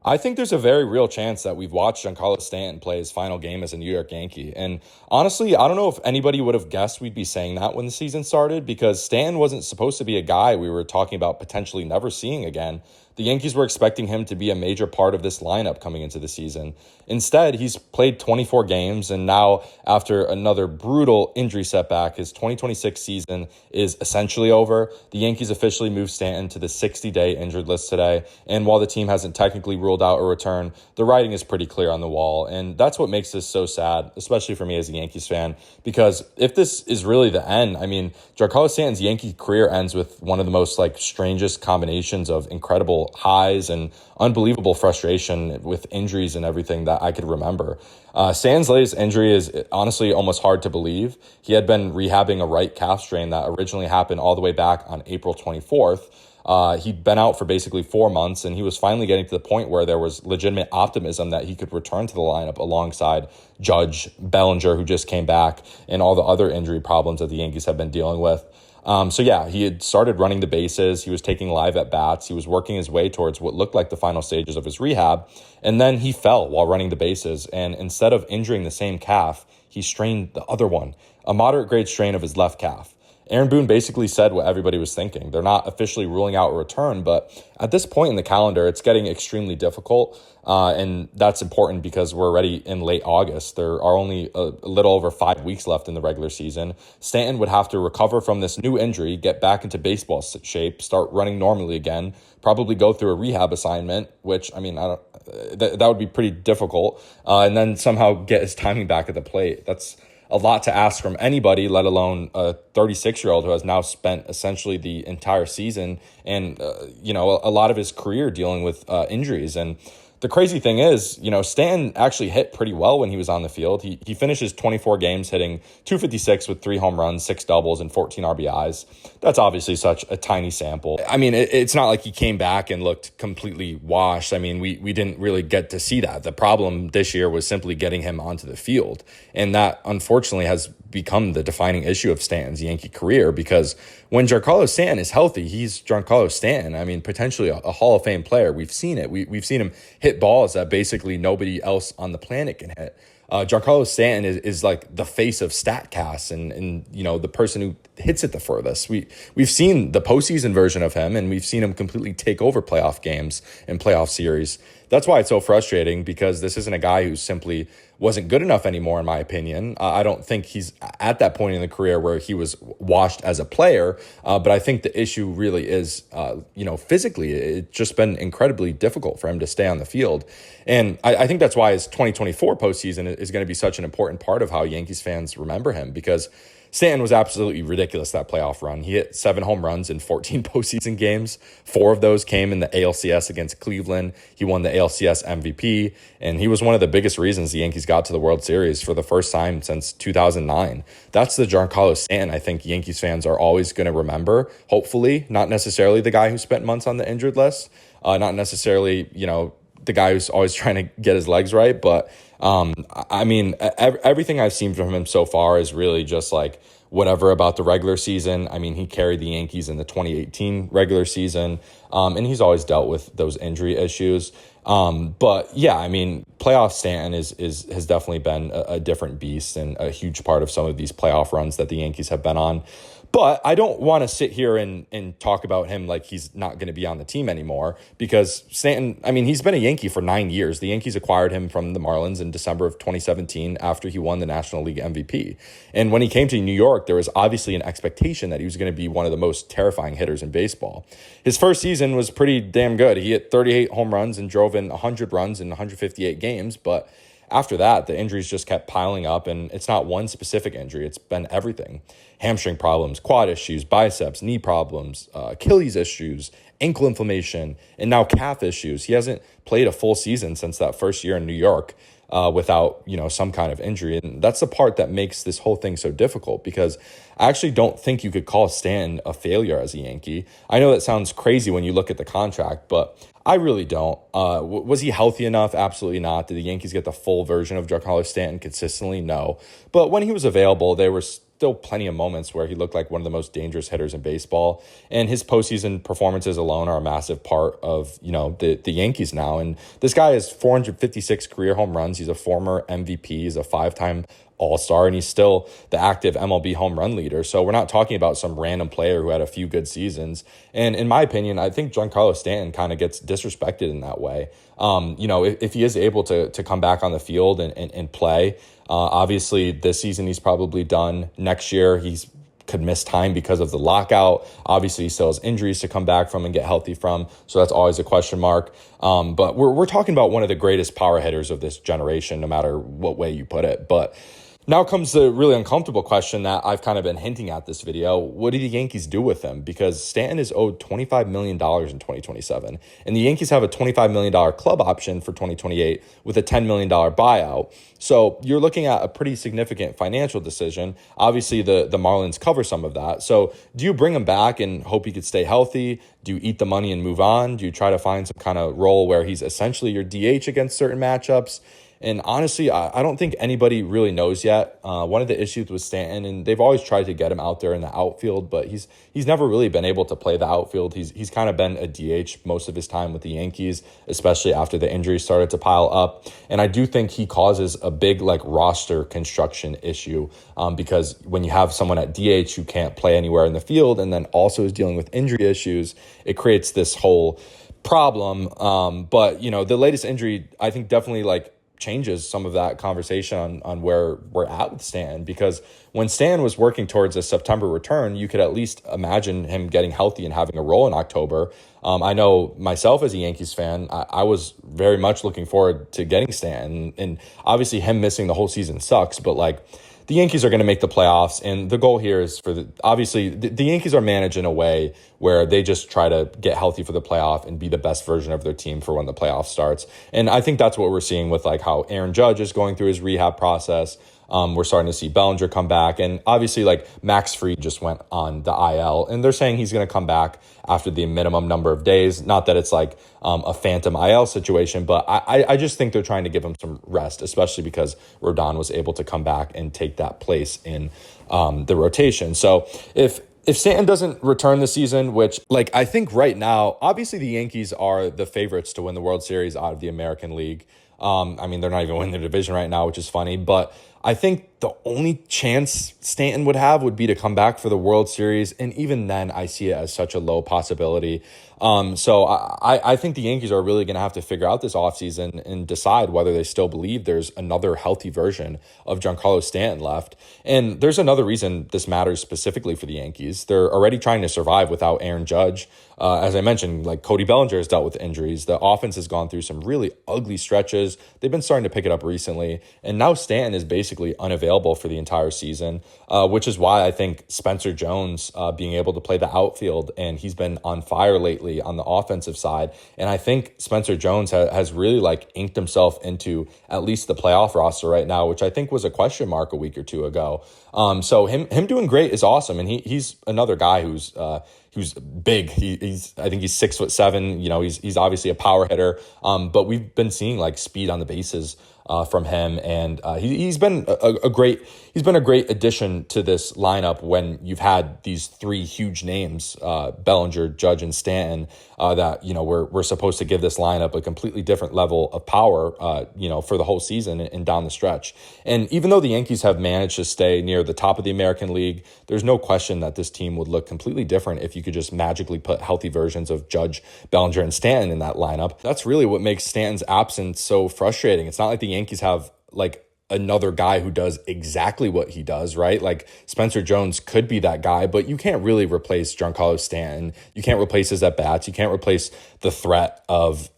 I think there's a very real chance that we've watched Giancarlo Stanton play his final game as a New York Yankee. And honestly, I don't know if anybody would have guessed we'd be saying that when the season started because Stanton wasn't supposed to be a guy we were talking about potentially never seeing again. The Yankees were expecting him to be a major part of this lineup coming into the season. Instead, he's played 24 games, and now, after another brutal injury setback, his 2026 season is essentially over. The Yankees officially moved Stanton to the 60-day injured list today, and while the team hasn't technically ruled out a return, the writing is pretty clear on the wall, and that's what makes this so sad, especially for me as a Yankees fan, because if this is really the end, I mean, Giancarlo Stanton's Yankee career ends with one of the most strangest combinations of incredible highs and unbelievable frustration with injuries and everything that I could remember. Stanton's latest injury is honestly almost hard to believe. He had been rehabbing a right calf strain that originally happened all the way back on April 24th. He'd been out for basically 4 months, and he was finally getting to the point where there was legitimate optimism that he could return to the lineup alongside Judge, Bellinger, who just came back, and all the other injury problems that the Yankees have been dealing with. He had started running the bases. He was taking live at bats. He was working his way towards what looked like the final stages of his rehab. And then he fell while running the bases. And instead of injuring the same calf, he strained the other one, a moderate grade strain of his left calf. Aaron Boone basically said what everybody was thinking. They're not officially ruling out a return, but at this point in the calendar, it's getting extremely difficult. And that's important because we're already in late August. There are only a little over 5 weeks left in the regular season. Stanton would have to recover from this new injury, get back into baseball shape, start running normally again, probably go through a rehab assignment, which, I mean, that would be pretty difficult, and then somehow get his timing back at the plate. That's a lot to ask from anybody, let alone a 36-year-old who has now spent essentially the entire season and, a lot of his career dealing with injuries. And the crazy thing is, Stanton actually hit pretty well when he was on the field. He finishes 24 games hitting 256 with 3 home runs, 6 doubles, and 14 RBIs. That's obviously such a tiny sample. I mean, it's not like he came back and looked completely washed. I mean, we didn't really get to see that. The problem this year was simply getting him onto the field. And that, unfortunately, has become the defining issue of Stanton's Yankee career, because when Giancarlo Stanton is healthy, he's Giancarlo Stanton. I mean, potentially a Hall of Fame player. We've seen it. We've seen him hit balls that basically nobody else on the planet can hit. Giancarlo Stanton is like the face of StatCast and the person who hits it the furthest. We've seen the postseason version of him, and we've seen him completely take over playoff games and playoff series. That's why it's so frustrating, because this isn't a guy who simply wasn't good enough anymore, in my opinion. I don't think he's at that point in the career where he was washed as a player, but I think the issue really is, physically, it's just been incredibly difficult for him to stay on the field. And I think that's why his 2024 postseason is going to be such an important part of how Yankees fans remember him, because Stanton was absolutely ridiculous that playoff run. He hit 7 home runs in 14 postseason games. 4 of those came in the ALCS against Cleveland. He won the ALCS MVP, and he was one of the biggest reasons the Yankees got to the World Series for the first time since 2009. That's the Giancarlo Stanton I think Yankees fans are always going to remember, hopefully. Not necessarily the guy who spent months on the injured list, not necessarily, the guy who's always trying to get his legs right, but everything I've seen from him so far is really just whatever about the regular season. I mean, he carried the Yankees in the 2018 regular season, and he's always dealt with those injury issues. But yeah, I mean, playoff Stanton has definitely been a different beast and a huge part of some of these playoff runs that the Yankees have been on. But I don't want to sit here and talk about him like he's not going to be on the team anymore, because Stanton, I mean, he's been a Yankee for 9 years. The Yankees acquired him from the Marlins in December of 2017 after he won the National League MVP. And when he came to New York, there was obviously an expectation that he was going to be one of the most terrifying hitters in baseball. His first season was pretty damn good. He hit 38 home runs and drove in 100 runs in 158 games, but after that, the injuries just kept piling up, and it's not one specific injury. It's been everything. Hamstring problems, quad issues, biceps, knee problems, Achilles issues, ankle inflammation, and now calf issues. He hasn't played a full season since that first year in New York without, some kind of injury. And that's the part that makes this whole thing so difficult, because I actually don't think you could call Stanton a failure as a Yankee. I know that sounds crazy when you look at the contract, but I really don't. Was he healthy enough? Absolutely not. Did the Yankees get the full version of Giancarlo Stanton consistently? No. But when he was available, there was still plenty of moments where he looked like one of the most dangerous hitters in baseball. And his postseason performances alone are a massive part of, the Yankees now. And this guy has 456 career home runs. He's a former MVP. He's a 5-time All-Star, and he's still the active MLB home run leader. So we're not talking about some random player who had a few good seasons. And in my opinion, I think Giancarlo Stanton kind of gets disrespected in that way. If he is able to come back on the field and play, obviously this season he's probably done. Next year could miss time because of the lockout. Obviously, he still has injuries to come back from and get healthy from, so that's always a question mark. But we're talking about one of the greatest power hitters of this generation, no matter what way you put it. But now comes the really uncomfortable question that I've kind of been hinting at this video. What do the Yankees do with him? Because Stanton is owed $25 million in 2027. And the Yankees have a $25 million club option for 2028 with a $10 million buyout. So you're looking at a pretty significant financial decision. Obviously, the Marlins cover some of that. So do you bring him back and hope he could stay healthy? Do you eat the money and move on? Do you try to find some kind of role where he's essentially your DH against certain matchups? And honestly, I don't think anybody really knows yet. One of the issues with Stanton, and they've always tried to get him out there in the outfield, but he's never really been able to play the outfield. He's kind of been a DH most of his time with the Yankees, especially after the injuries started to pile up. And I do think he causes a big roster construction issue because when you have someone at DH who can't play anywhere in the field and then also is dealing with injury issues, it creates this whole problem. But the latest injury, I think definitely changes some of that conversation on where we're at with Stan, because when Stan was working towards a September return, you could at least imagine him getting healthy and having a role in October. I know myself as a Yankees fan, I was very much looking forward to getting Stan, and obviously him missing the whole season sucks, but the Yankees are going to make the playoffs, and the goal here is obviously the Yankees are managed in a way where they just try to get healthy for the playoff and be the best version of their team for when the playoff starts. And I think that's what we're seeing with how Aaron Judge is going through his rehab process. We're starting to see Bellinger come back, and obviously Max Fried just went on the IL, and they're saying he's going to come back after the minimum number of days. Not that it's a phantom IL situation, but I just think they're trying to give him some rest, especially because Rodon was able to come back and take that place in the rotation. So if Stanton doesn't return this season, which I think right now, obviously the Yankees are the favorites to win the World Series out of the American League. They're not even winning their division right now, which is funny, but I think the only chance Stanton would have would be to come back for the World Series, and even then I see it as such a low possibility. So I think the Yankees are really going to have to figure out this offseason and decide whether they still believe there's another healthy version of Giancarlo Stanton left. And there's another reason this matters specifically for the Yankees. They're already trying to survive without Aaron Judge. As I mentioned, Cody Bellinger has dealt with injuries. The offense has gone through some really ugly stretches. They've been starting to pick it up recently. And now Stanton is basically unavailable for the entire season, which is why I think Spencer Jones being able to play the outfield, and he's been on fire lately on the offensive side. And I think Spencer Jones has really inked himself into at least the playoff roster right now, which I think was a question mark a week or two ago. So him doing great is awesome. And he's another guy who's big. I think he's 6'7". He's obviously a power hitter. But we've been seeing speed on the bases from him, and he's been a great addition to this lineup when you've had these three huge names, Bellinger, Judge, and Stanton, that we're supposed to give this lineup a completely different level of power, for the whole season and down the stretch. And even though the Yankees have managed to stay near the top of the American League, there's no question that this team would look completely different if you could just magically put healthy versions of Judge, Bellinger, and Stanton in that lineup. That's really what makes Stanton's absence so frustrating. It's not like the Yankees have another guy who does exactly what he does, right? Spencer Jones could be that guy, but you can't really replace Giancarlo Stanton. You can't replace his at-bats. You can't replace the threat of,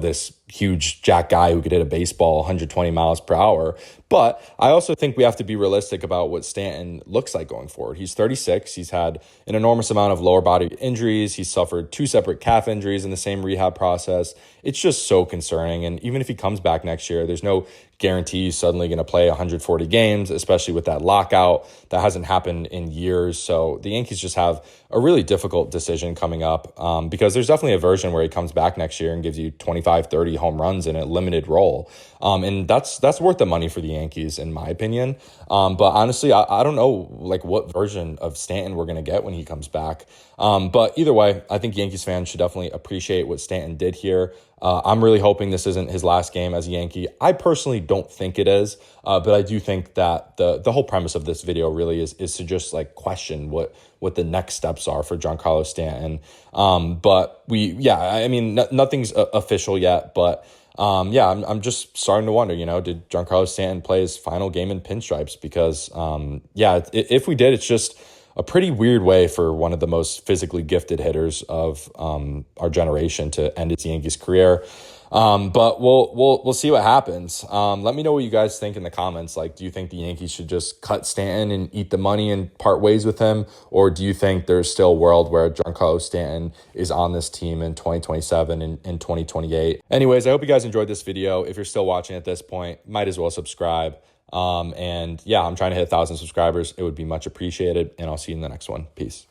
this huge jack guy who could hit a baseball 120 miles per hour. But I also think we have to be realistic about what Stanton looks like going forward. He's 36. He's had an enormous amount of lower body injuries. He's suffered 2 separate calf injuries in the same rehab process. It's just so concerning. And even if he comes back next year, there's no guarantee he's suddenly going to play 140 games, especially with that lockout. That hasn't happened in years. So the Yankees just have a really difficult decision coming up because there's definitely a version where he comes back next year and gives you 25, 30 home runs in a limited role. And that's worth the money for the Yankees, in my opinion. But honestly, I don't know like what version of Stanton we're going to get when he comes back. But either way, I think Yankees fans should definitely appreciate what Stanton did here. I'm really hoping this isn't his last game as a Yankee. I personally don't think it is, but I do think that the whole premise of this video really is to just like question what the next steps are for Giancarlo Stanton. But nothing's official yet, but I'm just starting to wonder, did Giancarlo Stanton play his final game in pinstripes? Because if we did, it's just a pretty weird way for one of the most physically gifted hitters of our generation to end his Yankees career. But we'll see what happens. Let me know what you guys think in the comments. Like, do you think the Yankees should just cut Stanton and eat the money and part ways with him? Or do you think there's still a world where Giancarlo Stanton is on this team in 2027 and in 2028? Anyways, I hope you guys enjoyed this video. If you're still watching at this point, might as well subscribe. I'm trying to hit 1,000 subscribers. It would be much appreciated, and I'll see you in the next one. Peace.